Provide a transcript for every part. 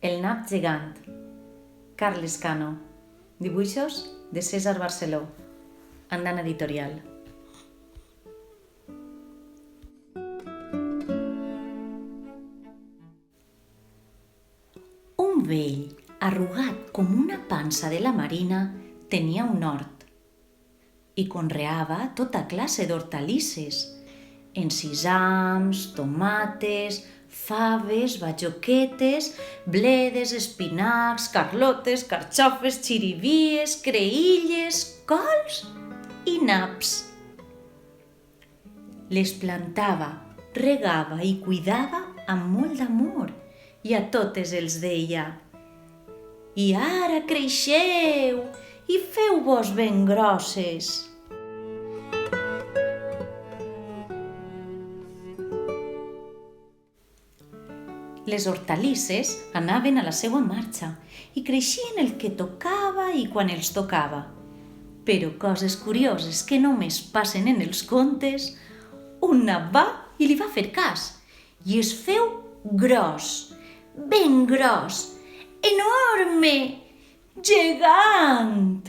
El nap gegant. Carles Cano. Dibuixos de César Barceló. Andana Editorial. Un vell, arrugat com una pansa de la marina, tenia un hort i conreava tota classe d'hortalisses, encisams, tomates, faves, bajoquetes, bledes, espinacs, carlotes, carxofes, xirivies, creïlles, cols i naps. Les plantava, regava i cuidava amb molt d'amor i a totes els deia: «I ara creixeu i feu-vos ben grosses». Les hortalisses anaven a la seva marxa i creixien el que tocava i quan els tocava. Però coses curioses que només passen en els contes, un nap va i li va fer cas i es feu gros, ben gros, enorme, gegant.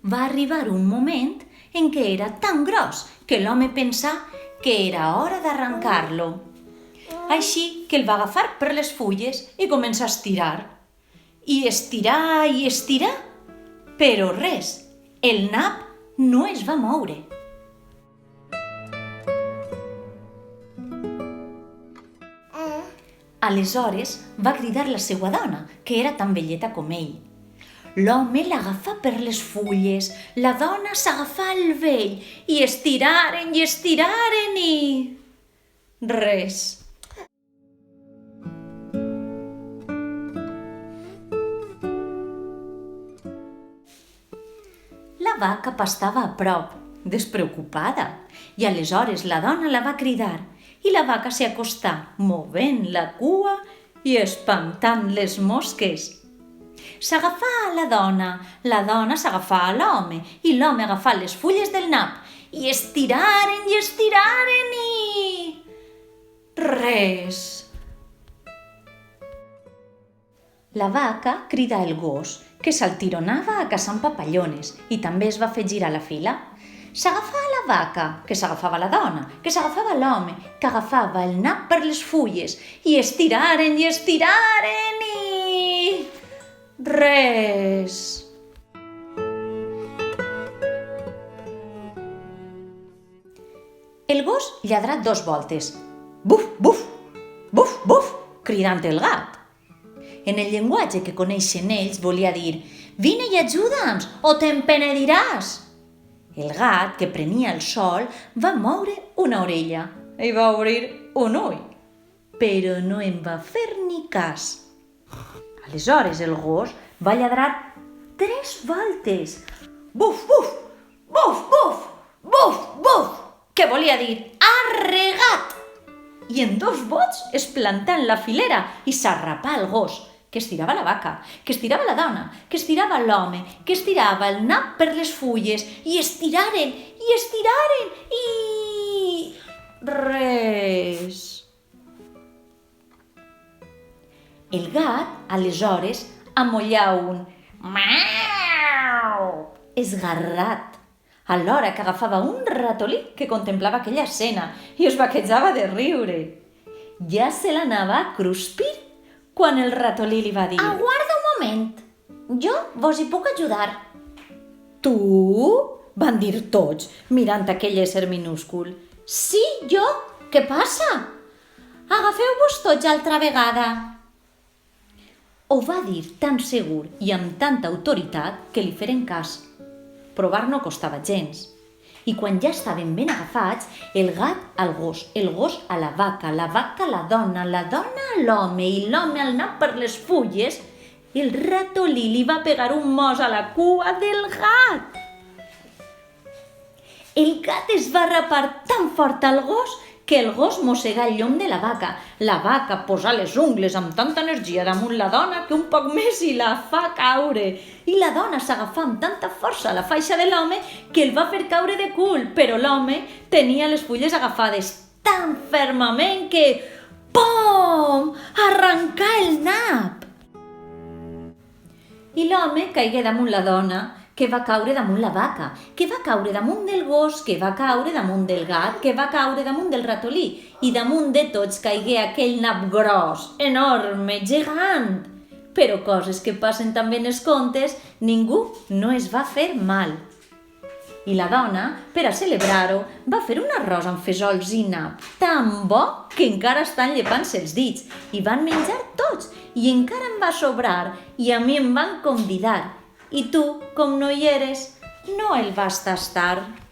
Va arribar un moment en què era tan gros que l'home pensà que era hora d'arrencar-lo. Així que el va agafar per les fulles i començà a estirar. I estirar, però res, el nap no es va moure. Aleshores va cridar la seva dona, que era tan velleta com ell. L'home l'agafà per les fulles, la dona s'agafà al vell i estiraren i... res. La vaca pastava a prop, despreocupada, i aleshores la dona la va cridar i la vaca s'hi acostà, movent la cua i espantant les mosques. S'agafà a la dona s'agafà a l'home i l'home agafà les fulles del nap i estiraren i... res. La vaca cridà el gos, que s'altironava a caçar papallones i també es va fer girar la fila. S'agafà a la vaca, que s'agafava a la dona, que s'agafava a l'home, que agafava el nap per les fulles i estiraren i... res. El gos lladrà 2 voltes. Buf, buf, buf, buf, cridant el gat. En el llenguatge que coneixen ells volia dir: «Vine i ajuda'ns o te'n penediràs». El gat, que prenia el sol, va moure una orella i va obrir un ull, però no en va fer ni cas. Aleshores el gos va lladrar 3 voltes. Buf, buf, buf, buf, buf, buf, que volia dir arre gat. I en 2 bots es plantà en la filera i s'arrapà el gos, que estirava la vaca, que estirava la dona, que estirava l'home, que estirava el nap per les fulles i estiraren i... res. El gat, aleshores, amollà un miau esgarrat, alhora que agafava un ratolí que contemplava aquella escena i es vaquejava de riure. Ja se l'anava a cruspir quan el ratolí li va dir: «Aguarda un moment, jo vos hi puc ajudar». «Tu?» van dir tots, mirant aquell ésser minúscul. «Sí, jo, què passa? Agafeu-vos tots altra vegada». Ho va dir tan segur i amb tanta autoritat que li feren cas. Provar no costava gens. I quan ja estaven ben agafats, el gat al gos, el gos a la vaca a la dona a l'home i l'home al nap per les fulles, el ratolí li va pegar un mos a la cua del gat. El gat es va rapar tan fort al gos que el gos mossegà el llom de la vaca posà les ungles amb tanta energia damunt la dona que un poc més i la fa caure. I la dona s'agafà amb tanta força a la faixa de l'home que el va fer caure de cul, però l'home tenia les fulles agafades tan fermament que Pom! Arrencar el nap! I l'home caigué damunt la dona, que va caure damunt la vaca, que va caure damunt del gos, que va caure damunt del gat, que va caure damunt del ratolí, i damunt de tots caigué aquell nap gros, enorme, gegant. Però coses que passen també en els contes, ningú no es va fer mal. I la dona, per a celebrar-ho, va fer un arròs amb fesols i nap tan bo que encara estan llepant-se els dits. I van menjar tots, i encara em va sobrar, i a mi em van convidar. I tu, com no hi eres, no el vas tastar.